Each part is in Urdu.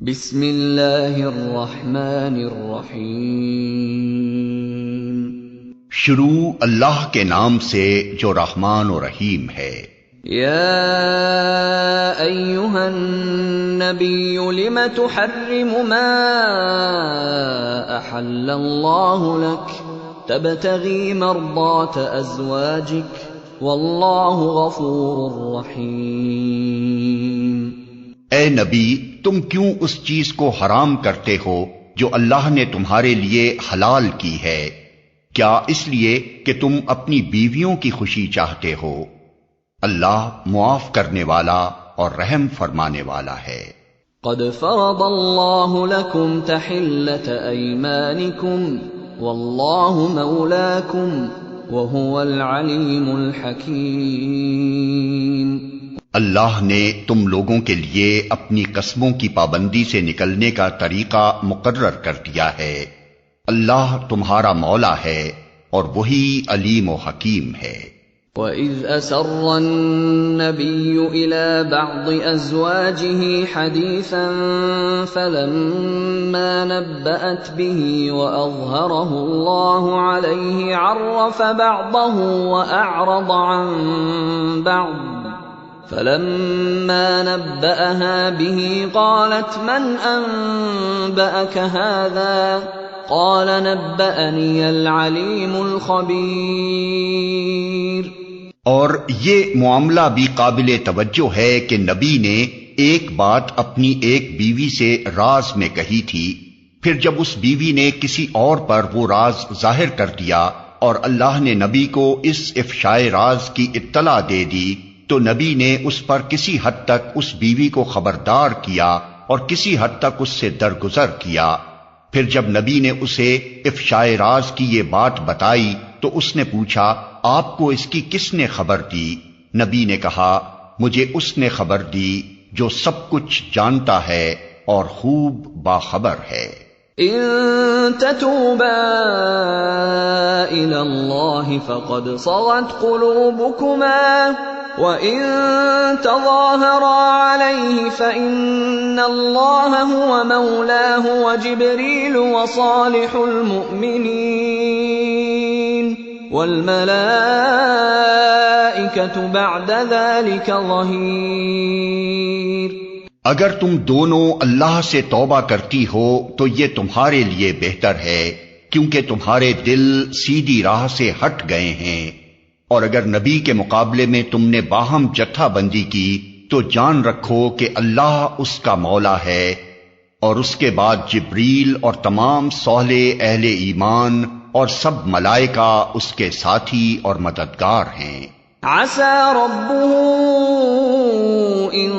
بسم اللہ الرحمن الرحیم۔ شروع اللہ کے نام سے جو رحمان و رحیم ہے۔ یا ایھا النبی لم تحرم ما احل اللہ لک تبتغی مرضات ازواجک واللہ غفور رحیم۔ اے نبی، تم کیوں اس چیز کو حرام کرتے ہو جو اللہ نے تمہارے لیے حلال کی ہے؟ کیا اس لیے کہ تم اپنی بیویوں کی خوشی چاہتے ہو؟ اللہ معاف کرنے والا اور رحم فرمانے والا ہے۔ قد فرض اللہ لکم تحلۃ ایمانکم واللہ مولاکم وہو العلیم الحکیم۔ اللہ نے تم لوگوں کے لیے اپنی قسموں کی پابندی سے نکلنے کا طریقہ مقرر کر دیا ہے۔ اللہ تمہارا مولا ہے اور وہی علیم و حکیم ہے۔ وَإِذْ أَسَرَّ النَّبِيُّ إِلَى بَعْضِ أَزْوَاجِهِ حَدِيثًا فَلَمَّا نَبَّأَتْ بِهِ وَأَظْهَرَهُ اللَّهُ عَلَيْهِ عَرَّفَ بَعْضَهُ وَأَعْرَضَ عَن بَعْضٍ فَلَمَّا نَبَّأَهَا بِهِ قَالَتْ مَنْ أَنبَأَكَ هَذَا قَالَ نَبَّأَنِيَ الْعَلِيمُ الْخَبِيرُ۔ اور یہ معاملہ بھی قابل توجہ ہے کہ نبی نے ایک بات اپنی ایک بیوی سے راز میں کہی تھی، پھر جب اس بیوی نے کسی اور پر وہ راز ظاہر کر دیا اور اللہ نے نبی کو اس افشائے راز کی اطلاع دے دی، تو نبی نے اس پر کسی حد تک اس بیوی کو خبردار کیا اور کسی حد تک اس سے درگزر کیا۔ پھر جب نبی نے اسے افشائے راز کی یہ بات بتائی تو اس نے پوچھا، آپ کو اس کی کس نے خبر دی؟ نبی نے کہا، مجھے اس نے خبر دی جو سب کچھ جانتا ہے اور خوب باخبر ہے۔ ان تتوبا الى اللہ فقد صغت قلوبكما وَإِن تَظَاهَرَا عَلَيْهِ فَإِنَّ اللَّهَ هُوَ مَوْلَاهُ وَجِبْرِيلُ وَصَالِحُ الْمُؤْمِنِينَ وَالْمَلَائِكَةُ بَعْدَ ذَلِكَ ظَهِيرٌ۔ اگر تم دونوں اللہ سے توبہ کرتی ہو تو یہ تمہارے لیے بہتر ہے، کیونکہ تمہارے دل سیدھی راہ سے ہٹ گئے ہیں۔ اور اگر نبی کے مقابلے میں تم نے باہم جتھا بندی کی تو جان رکھو کہ اللہ اس کا مولا ہے، اور اس کے بعد جبریل اور تمام صالح اہل ایمان اور سب ملائکہ اس کے ساتھی اور مددگار ہیں۔ عسى ربه ان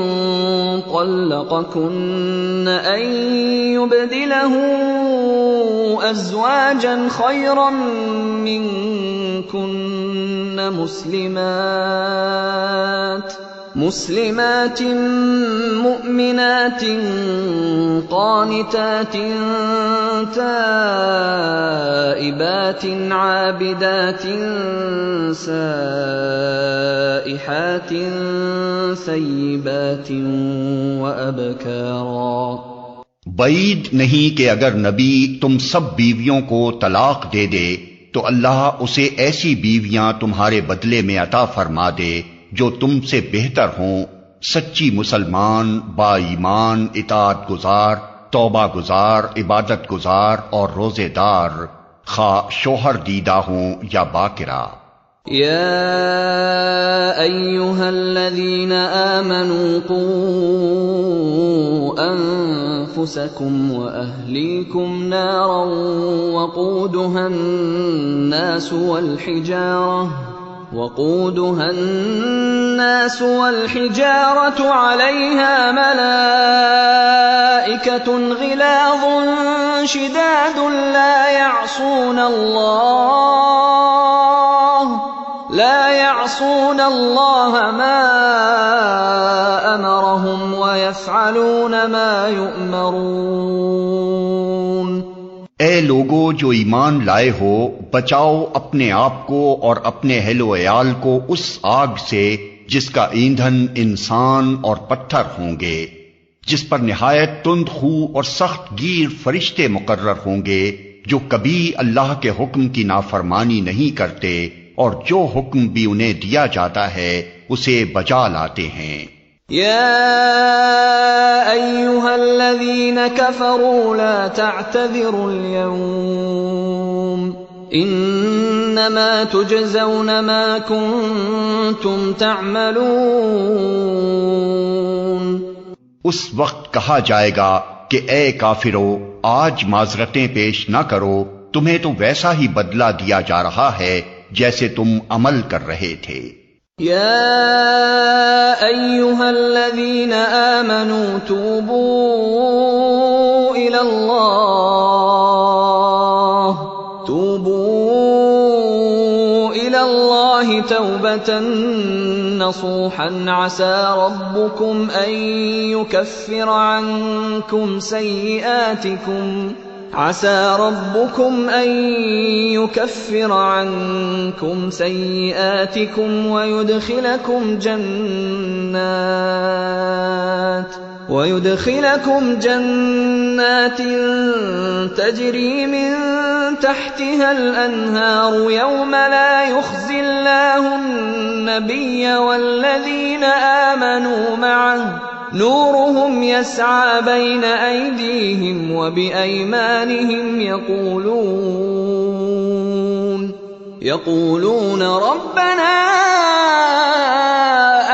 طلقكن ان يبدله ازواجا خيرا منكن مسلمات مؤمنات قانتات تائبات عابدات سائحات ثیبات وابکارا۔ بعید نہیں کہ اگر نبی تم سب بیویوں کو طلاق دے دے تو اللہ اسے ایسی بیویاں تمہارے بدلے میں عطا فرما دے جو تم سے بہتر ہوں، سچی مسلمان، با ایمان، اطاعت گزار، توبہ گزار، عبادت گزار اور روزے دار، خواہ شوہر دیدہ ہوں یا باکرہ۔ یا ایھا الذین آمنوا قوا انفسکم واہلیکم نارا وقودها الناس والحجارة عليها ملائكة غلاظ شداد لا يعصون الله ما أمرهم ويفعلون ما يؤمرون۔ اے لوگو جو ایمان لائے ہو، بچاؤ اپنے آپ کو اور اپنے اہل و عیال کو اس آگ سے جس کا ایندھن انسان اور پتھر ہوں گے، جس پر نہایت تند خو اور سخت گیر فرشتے مقرر ہوں گے جو کبھی اللہ کے حکم کی نافرمانی نہیں کرتے اور جو حکم بھی انہیں دیا جاتا ہے اسے بجا لاتے ہیں۔ یا ایھا الذین کفروا لا تعتذروا اليوم انما تجزون ما کنتم تعملون۔ اس وقت کہا جائے گا کہ اے کافرو آج معذرتیں پیش نہ کرو، تمہیں تو ویسا ہی بدلہ دیا جا رہا ہے جیسے تم عمل کر رہے تھے۔ یا ایھا الذین آمنوا توبوا الی اللہ توبة نصوحا عسى ربكم أن يكفر عنكم سيئاتكم ويدخلكم جنات تجري من تحتها الأنهار يوم لا يخزي الله النبي والذين آمنوا معه نورهم يسعى بين أيديهم وبأيمانهم يقولون ربنا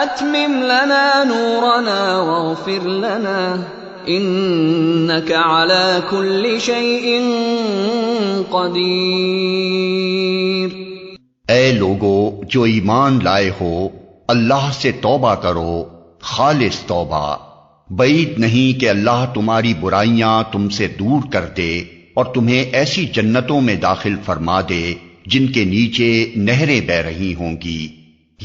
أتمم لنا نورنا واغفر لنا إنك على كل شيء قدير۔ اے لوگو جو ایمان لائے ہو اللہ سے توبہ کرو، خالص توبہ، بعید نہیں کہ اللہ تمہاری برائیاں تم سے دور کر دے اور تمہیں ایسی جنتوں میں داخل فرما دے جن کے نیچے نہریں بہ رہی ہوں گی۔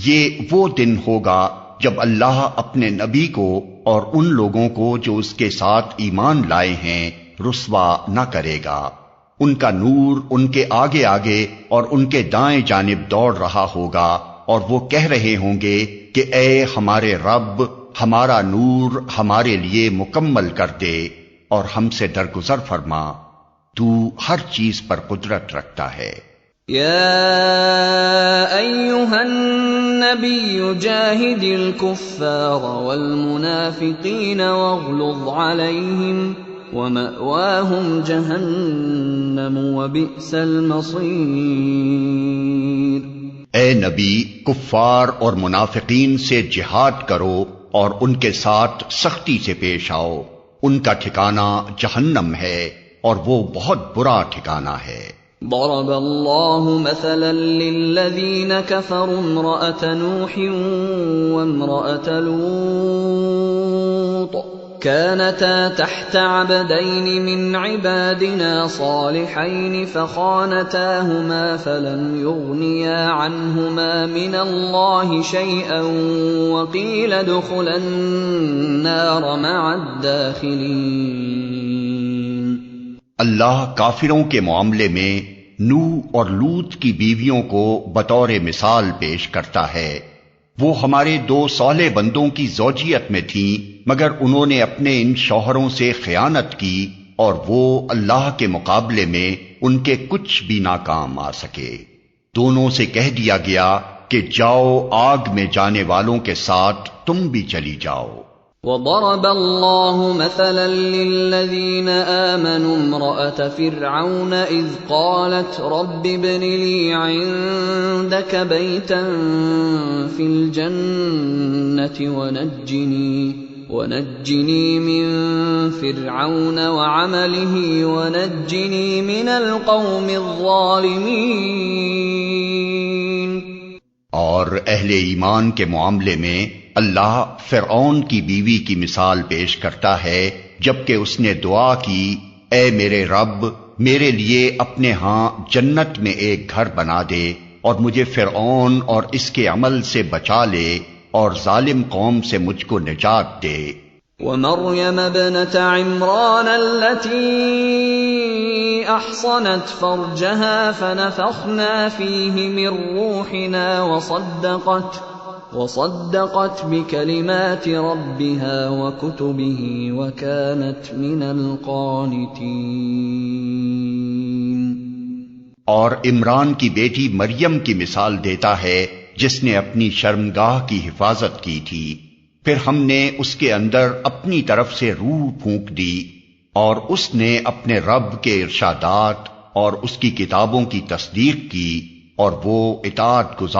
یہ وہ دن ہوگا جب اللہ اپنے نبی کو اور ان لوگوں کو جو اس کے ساتھ ایمان لائے ہیں رسوا نہ کرے گا۔ ان کا نور ان کے آگے آگے اور ان کے دائیں جانب دوڑ رہا ہوگا اور وہ کہہ رہے ہوں گے کہ اے ہمارے رب ہمارا نور ہمارے لیے مکمل کر دے اور ہم سے درگزر فرما، تو ہر چیز پر قدرت رکھتا ہے۔ یا ایھا النبی جاہد الکفار والمنافقین واغلظ علیہم ومأواہم جہنم وبئس المصیر۔ اے نبی کفار اور منافقین سے جہاد کرو اور ان کے ساتھ سختی سے پیش آؤ، ان کا ٹھکانہ جہنم ہے اور وہ بہت برا ٹھکانہ ہے۔ ضرب اللہ مثلا للذین کفروا امرأة نوح وامرأة لوط كانتا تحت عبدين من عبادنا صالحين فخانتاهما فلم يغنيا عنهما من الله شيئا وقيل ادخلا النار مع الداخلين۔ اللہ کافروں کے معاملے میں نوح اور لوط کی بیویوں کو بطور مثال پیش کرتا ہے۔ وہ ہمارے دو صالح بندوں کی زوجیت میں تھیں مگر انہوں نے اپنے ان شوہروں سے خیانت کی اور وہ اللہ کے مقابلے میں ان کے کچھ بھی ناکام آ سکے۔ دونوں سے کہہ دیا گیا کہ جاؤ آگ میں جانے والوں کے ساتھ تم بھی چلی جاؤ۔ وضرب الله مثلا للذين آمنوا امرأة فرعون إذ قالت رب ابن لي عندك بيتا في الجنة ونجني من فرعون وعمله ونجني من القوم الظالمين۔ اور اہل ایمان کے معاملے میں اللہ فرعون کی بیوی کی مثال پیش کرتا ہے جبکہ اس نے دعا کی اے میرے رب میرے لیے اپنے ہاں جنت میں ایک گھر بنا دے اور مجھے فرعون اور اس کے عمل سے بچا لے اور ظالم قوم سے مجھ کو نجات دے۔ ومریم ابنت عمران التي احصنت فرجها فنفخنا فيه من روحنا وصدقت بكلمات ربها وكتبه وكانت من القانتين۔ اور عمران کی بیٹی مریم کی مثال دیتا ہے جس نے اپنی شرمگاہ کی حفاظت کی تھی، پھر ہم نے اس کے اندر اپنی طرف سے روح پھونک دی، اور اس نے اپنے رب کے ارشادات اور اس کی کتابوں کی تصدیق کی، اور وہ اطاعت گزار